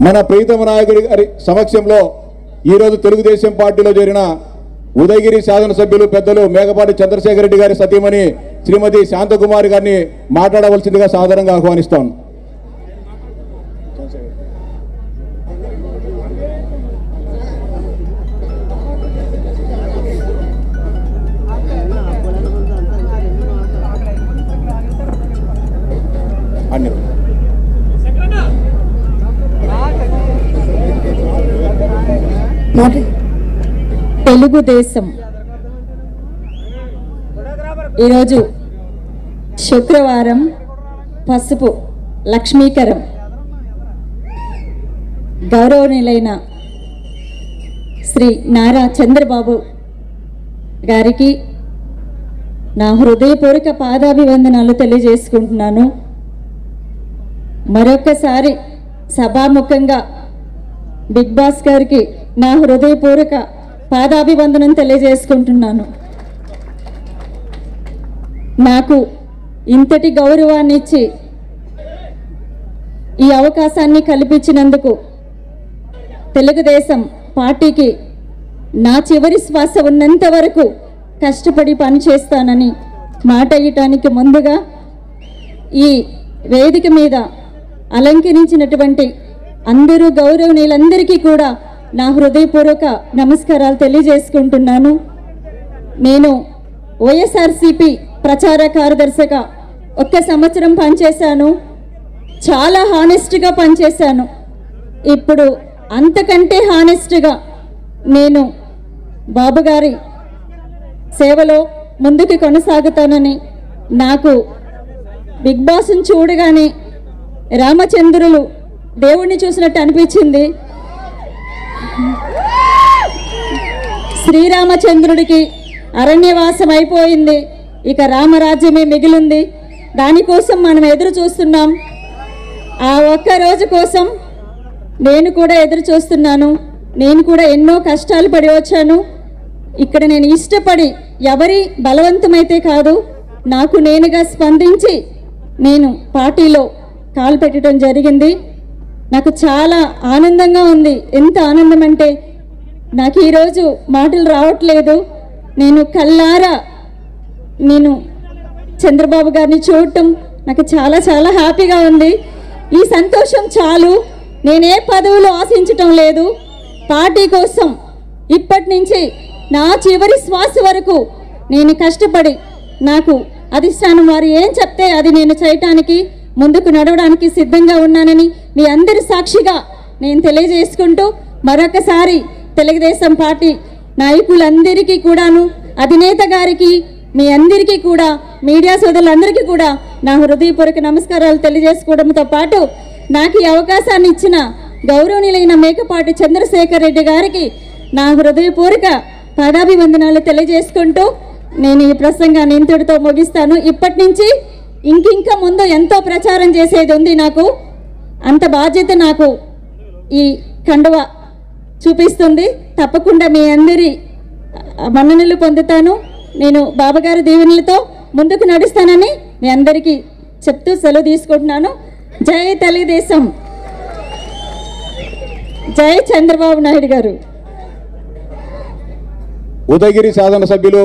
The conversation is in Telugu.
మన ప్రీతమ నాయకుడి గారి సమక్షంలో ఈరోజు తెలుగుదేశం పార్టీలో చేరిన ఉదయగిరి శాసనసభ్యులు పెద్దలు మేకపాటి చంద్రశేఖర్ రెడ్డి గారి సతీమణి శ్రీమతి శాంతకుమారి గారిని మాట్లాడవలసిందిగా సాదరంగా ఆహ్వానిస్తాను. తెలుగుదేశం ఈరోజు శుక్రవారం పసుపు లక్ష్మీకరం గౌరవనీయులైన శ్రీ నారా చంద్రబాబు గారికి నా హృదయపూర్వక పాదాభివందనాలు తెలియజేసుకుంటున్నాను. మరొకసారి సభాముఖంగా బిగ్ బాస్ గారికి నా హృదయపూర్వక పాదాభివందనం తెలియజేసుకుంటున్నాను. నాకు ఇంతటి గౌరవాన్ని ఇచ్చి ఈ అవకాశాన్ని కల్పించినందుకు తెలుగుదేశం పార్టీకి నా చివరి శ్వాస ఉన్నంత వరకు కష్టపడి పనిచేస్తానని మాట ఇవ్వటానికి ముందుగా ఈ వేదిక మీద అలంకరించినటువంటి అందరూ గౌరవనీయులందరికీ కూడా నా హృదయపూర్వక నమస్కారాలు తెలియజేసుకుంటున్నాను. నేను వైఎస్ఆర్సీపీ ప్రచార కార్యదర్శిగా 1 సంవత్సరం పనిచేశాను. చాలా హానెస్ట్గా పనిచేశాను. ఇప్పుడు అంతకంటే హానెస్ట్గా నేను బాబు గారి సేవలో ముందుకు కొనసాగుతానని నాకు బిగ్ బాస్ని చూడగానే రామచంద్రులు దేవుణ్ణి చూసినట్టు అనిపించింది. శ్రీరామచంద్రుడికి అరణ్యవాసం అయిపోయింది, ఇక రామరాజ్యమే మిగిలింది. దానికోసం మనం ఎదురు చూస్తున్నాం. ఆ ఒక్క రోజు కోసం నేను కూడా ఎదురు చూస్తున్నాను. నేను కూడా ఎన్నో కష్టాలు పడి వచ్చాను. ఇక్కడ నేను ఇష్టపడి ఎవరి బలవంతమైతే కాదు, నాకు నేనుగా స్పందించి నేను పార్టీలో కాలు పెట్టడం జరిగింది. నాకు చాలా ఆనందంగా ఉంది. ఎంత ఆనందం అంటే నాకు ఈరోజు మాటలు రావట్లేదు. నేను కళ్ళారా నేను చంద్రబాబు గారిని చూడటం నాకు చాలా చాలా హ్యాపీగా ఉంది. ఈ సంతోషం చాలు. నేనే పదవులు ఆశించటం లేదు. పార్టీ కోసం ఇప్పటి నుంచి నా చివరి శ్వాస వరకు నేను కష్టపడి నాకు అధిష్టానం వారు ఏం చెప్తే అది నేను చేయటానికి ముందుకు నడవడానికి సిద్ధంగా ఉన్నానని మీ అందరి సాక్షిగా నేను తెలియజేసుకుంటూ మరొకసారి తెలుగుదేశం పార్టీ నాయకులందరికీ కూడాను, అధినేత గారికి, మీ అందరికీ కూడా, మీడియా సోదరులందరికీ కూడా నా హృదయపూర్వక నమస్కారాలు తెలియజేసుకోవడంతో పాటు నాకు ఈ అవకాశాన్ని ఇచ్చిన గౌరవనీయులైన మేకపాటి చంద్రశేఖర్ రెడ్డి గారికి నా హృదయపూర్వక పాదాభివందనాలు తెలియజేసుకుంటూ నేను ఈ ప్రసంగాన్ని ఇంతటితో ముగిస్తాను. ఇప్పటి నుంచి ఇంకింకా ముందు ఎంతో ప్రచారం చేసేది ఉంది. నాకు అంత బాధ్యత నాకు ఈ కండువ చూపిస్తుంది. తప్పకుండా మీ అందరి మన్ననలు పొందుతాను. నేను బాబాగారి దీవెనలతో ముందుకు నడుస్తానని మీ అందరికీ చెప్తూ సెలవు తీసుకుంటున్నాను. జై తెలుగుదేశం, జై చంద్రబాబు నాయుడు గారు. ఉదయగిరి శాసనసభ్యులు